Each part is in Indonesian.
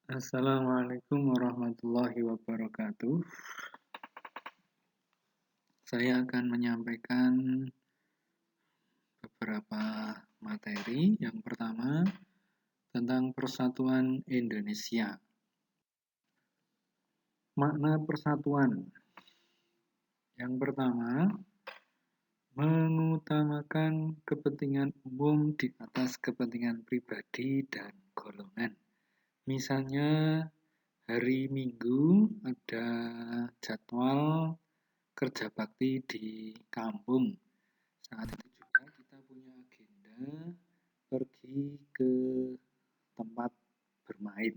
Assalamualaikum warahmatullahi wabarakatuh. Saya akan menyampaikan beberapa materi. Yang pertama, tentang Persatuan Indonesia. Makna persatuan. Yang pertama, mengutamakan kepentingan umum di atas kepentingan pribadi dan golongan. Misalnya, hari Minggu ada jadwal kerja bakti di kampung. Saat itu juga kita punya agenda pergi ke tempat bermain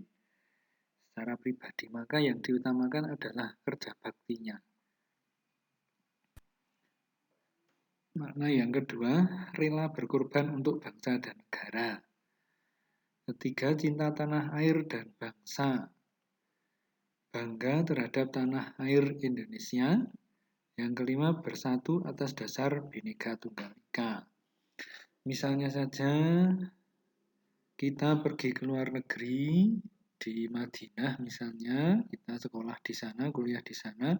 secara pribadi, maka yang diutamakan adalah kerja baktinya. Makna yang kedua, rela berkorban untuk bangsa dan negara. Ketiga, cinta tanah air dan bangsa. Bangga terhadap tanah air Indonesia. Yang kelima, bersatu atas dasar Bhinneka Tunggal Ika. Misalnya saja, kita pergi ke luar negeri, di Madinah misalnya, kita sekolah di sana, kuliah di sana,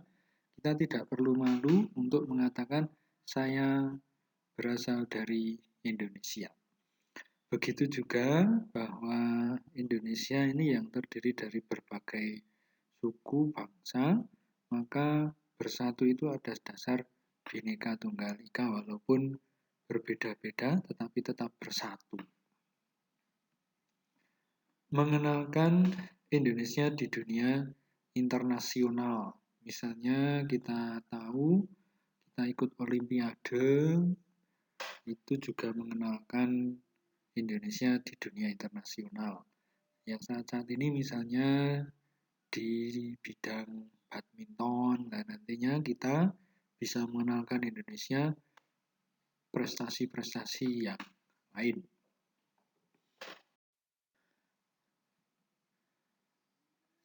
kita tidak perlu malu untuk mengatakan saya berasal dari Indonesia. Begitu juga bahwa Indonesia ini yang terdiri dari berbagai suku, bangsa, maka bersatu itu atas dasar Bhinneka Tunggal Ika, walaupun berbeda-beda tetapi tetap bersatu. Mengenalkan Indonesia di dunia internasional. Misalnya kita tahu kita ikut Olimpiade, itu juga mengenalkan Indonesia di dunia internasional. Yang saat ini misalnya di bidang badminton, dan nantinya kita bisa mengenalkan Indonesia prestasi-prestasi yang lain.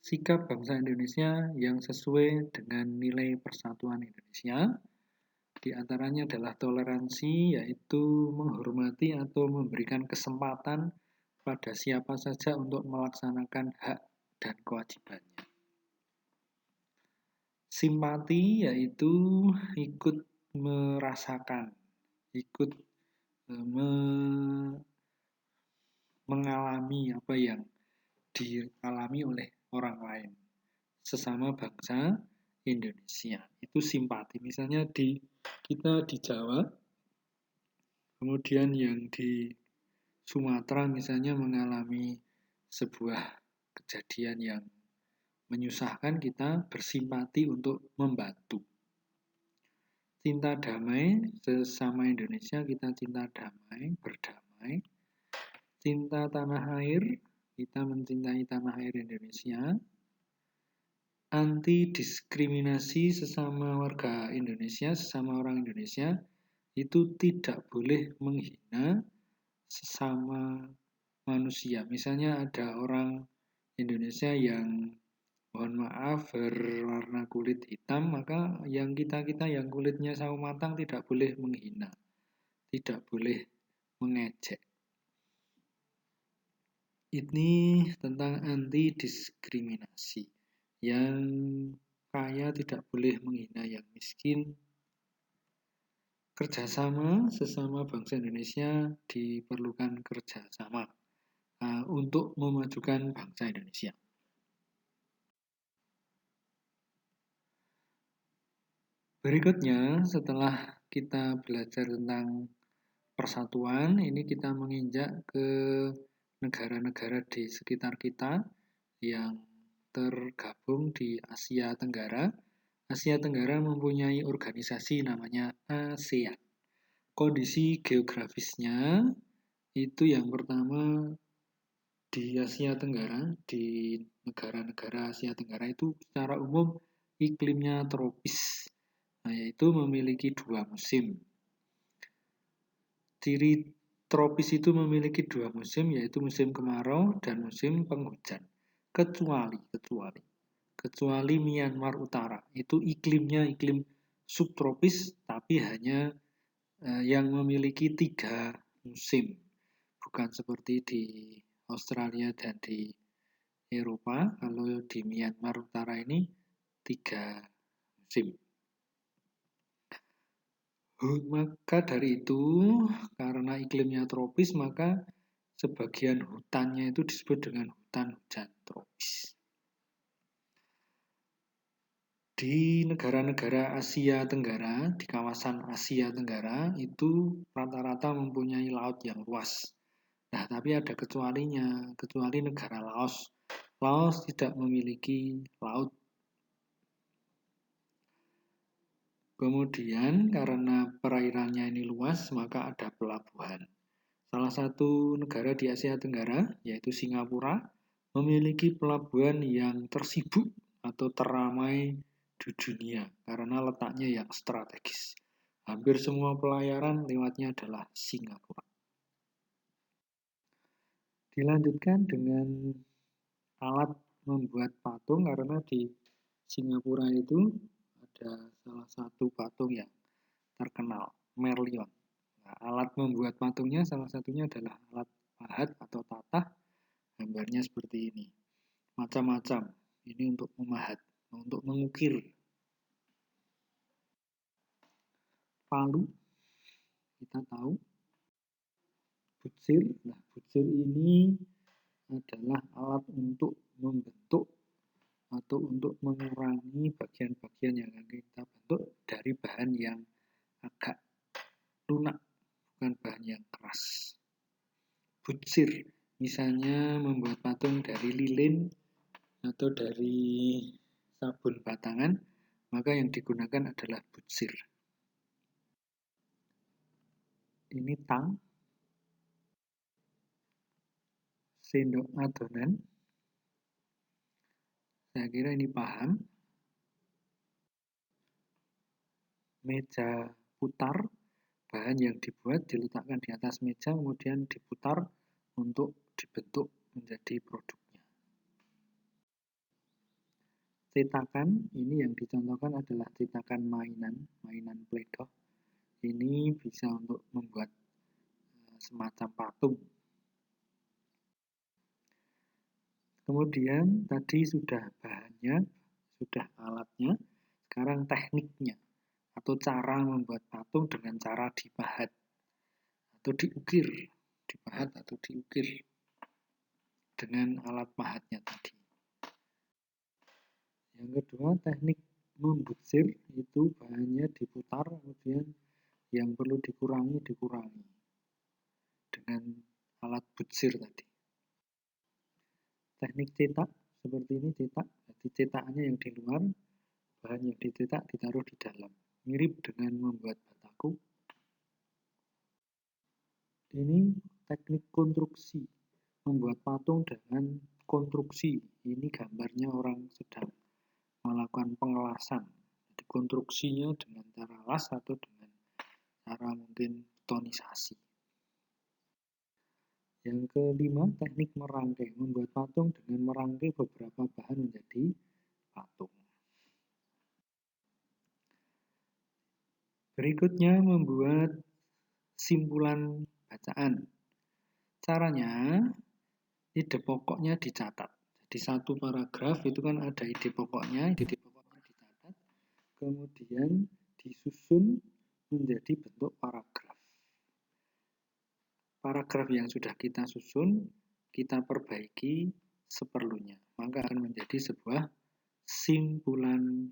Sikap bangsa Indonesia yang sesuai dengan nilai persatuan Indonesia, di antaranya adalah toleransi, yaitu menghormati atau memberikan kesempatan pada siapa saja untuk melaksanakan hak dan kewajibannya. Simpati, yaitu ikut merasakan, ikut mengalami apa yang dialami oleh orang lain, sesama bangsa Indonesia. Itu simpati. Misalnya kita di Jawa, kemudian yang di Sumatera misalnya mengalami sebuah kejadian yang menyusahkan, kita bersimpati untuk membantu. Cinta damai, sesama Indonesia kita cinta damai, berdamai. Cinta tanah air, kita mencintai tanah air Indonesia. Anti diskriminasi sesama warga Indonesia, sesama orang Indonesia, itu tidak boleh menghina sesama manusia. Misalnya ada orang Indonesia yang mohon maaf berwarna kulit hitam, maka yang kita yang kulitnya sawo matang tidak boleh menghina, tidak boleh mengejek. Ini tentang anti diskriminasi. Yang kaya tidak boleh menghina yang miskin. Kerjasama sesama bangsa Indonesia, diperlukan kerjasama untuk memajukan bangsa Indonesia. Berikutnya, setelah kita belajar tentang persatuan, ini kita menginjak ke negara-negara di sekitar kita yang tergabung di Asia Tenggara. Asia Tenggara mempunyai organisasi namanya ASEAN. Kondisi geografisnya itu yang pertama di Asia Tenggara, di negara-negara Asia Tenggara itu secara umum iklimnya tropis, yaitu memiliki 2 musim. Ciri tropis itu memiliki 2 musim, yaitu musim kemarau dan musim penghujan. Kecuali Myanmar Utara, itu iklimnya iklim subtropis, tapi hanya yang memiliki 3 musim, bukan seperti di Australia dan di Eropa, kalau di Myanmar Utara ini 3 musim. Maka dari itu, karena iklimnya tropis, maka sebagian hutannya itu disebut dengan hutan hujan tropis. Di negara-negara Asia Tenggara, di kawasan Asia Tenggara, itu rata-rata mempunyai laut yang luas. Nah, tapi ada kecualinya, kecuali negara Laos. Laos tidak memiliki laut. Kemudian karena perairannya ini luas, maka ada pelabuhan. Salah satu negara di Asia Tenggara, yaitu Singapura, memiliki pelabuhan yang tersibuk atau teramai di dunia karena letaknya yang strategis. Hampir semua pelayaran lewatnya adalah Singapura. Dilanjutkan dengan alat membuat patung, karena di Singapura itu ada salah satu patung yang terkenal, Merlion. Nah, alat membuat patungnya salah satunya adalah alat pahat atau tatah. Gambarnya seperti ini. Macam-macam. Ini untuk memahat, untuk mengukir. Palu, kita tahu. Butsir. Nah, butsir ini adalah alat untuk membentuk atau untuk mengurangi bagian-bagian yang akan kita bentuk dari bahan yang agak lunak, bukan bahan yang keras. Butsir, misalnya membuat patung dari lilin atau dari sabun batangan, maka yang digunakan adalah butsir. Ini tang, sendok adonan. Saya kira ini paham. Meja putar, bahan yang dibuat diletakkan di atas meja, kemudian diputar untuk dibentuk menjadi produknya. Cetakan, ini yang dicontohkan adalah cetakan mainan Play-Doh. Ini bisa untuk membuat semacam patung. Kemudian tadi sudah bahannya, sudah alatnya, sekarang tekniknya atau cara membuat patung dengan cara dipahat atau diukir, dipahat atau diukir dengan alat pahatnya tadi. Yang kedua, teknik membutsir, itu bahannya diputar, kemudian yang perlu dikurangi dengan alat butsir tadi. Teknik cetak, seperti ini cetak, jadi cetakannya yang di luar, bahan yang dicetak ditaruh di dalam. Mirip dengan membuat bataku. Ini teknik konstruksi, membuat patung dengan konstruksi. Ini gambarnya orang sedang melakukan pengelasan. Jadi konstruksinya dengan cara las atau dengan cara mungkin tonisasi. Yang kelima, teknik merangkai, membuat patung dengan merangkai beberapa bahan menjadi patung. Berikutnya membuat simpulan bacaan. Caranya, ide pokoknya dicatat. Di satu paragraf itu kan ada ide pokoknya dicatat, kemudian disusun menjadi bentuk paragraf. Paragraf yang sudah kita susun, kita perbaiki seperlunya, maka akan menjadi sebuah simpulan